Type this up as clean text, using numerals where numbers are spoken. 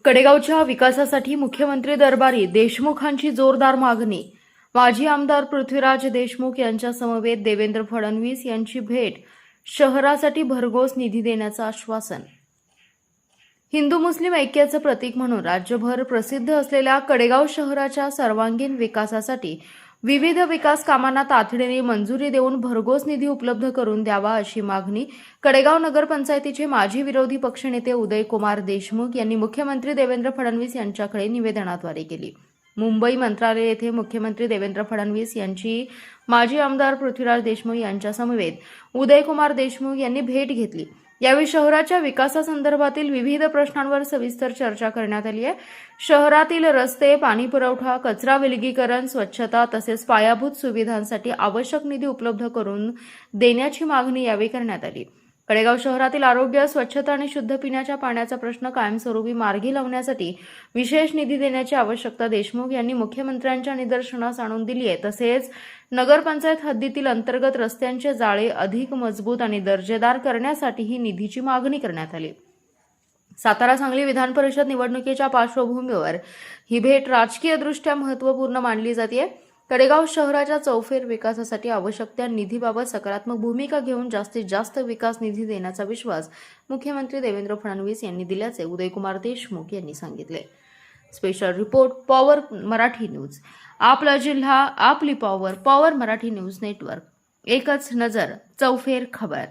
कडेगावच्या विकासासाठी मुख्यमंत्री दरबारी देशमुखांची जोरदार मागणी. माजी आमदार पृथ्वीराज देशमुख यांच्या समवेत देवेंद्र फडणवीस यांची भेट. शहरासाठी भरघोस निधी देण्याचं आश्वासन. हिंदू मुस्लिम ऐक्याचं प्रतीक म्हणून राज्यभर प्रसिद्ध असलेल्या कडेगाव शहराच्या सर्वांगीण विकासासाठी विविध विकास कामांना तातडीने मंजुरी देऊन भरघोस निधी उपलब्ध करून द्यावा अशी मागणी कडेगाव नगरपंचायतीचे माजी विरोधी पक्षनेते उदयकुमार देशमुख यांनी मुख्यमंत्री देवेंद्र फडणवीस यांच्याकडे निवेदनाद्वारे केली. मुंबई मंत्रालय येथे मुख्यमंत्री देवेंद्र फडणवीस यांची माजी आमदार पृथ्वीराज देशमुख यांच्या समवेत उदयकुमार देशमुख यांनी भेट घेतली. यावेळी शहराच्या विकासासंदर्भातील विविध प्रश्नांवर सविस्तर चर्चा करण्यात आली आहे. शहरातील रस्ते, पाणी पुरवठा, कचरा विलगीकरण, स्वच्छता तसेच पायाभूत सुविधांसाठी आवश्यक निधी उपलब्ध करून देण्याची मागणी यावेळी करण्यात आली. कडेगाव शहरातील आरोग्य, स्वच्छता आणि शुद्ध पिण्याच्या पाण्याचा प्रश्न कायमस्वरूपी मार्गी लावण्यासाठी विशेष निधी देण्याची आवश्यकता देशमुख यांनी मुख्यमंत्र्यांच्या निदर्शनास आणून दिली आहे. तसेच नगरपंचायत हद्दीतील अंतर्गत रस्त्यांचे जाळे अधिक मजबूत आणि दर्जेदार करण्यासाठीही निधीची मागणी करण्यात आली. सातारा सांगली विधान परिषद निवडणुकीच्या पार्श्वभूमीवर ही भेट राजकीयदृष्ट्या महत्त्वपूर्ण मानली जाते. कडेगाव शहराच्या चौफेर विकासासाठी आवश्यक त्या निधीबाबत सकारात्मक भूमिका घेऊन जास्तीत जास्त विकास निधी देण्याचा विश्वास मुख्यमंत्री देवेंद्र फडणवीस यांनी दिल्याचे उदयकुमार देशमुख यांनी सांगितले. Special report power Marathi news. आपला जिल्हा आपली power. Power Marathi news network. एकच नजर चौफेर खबर.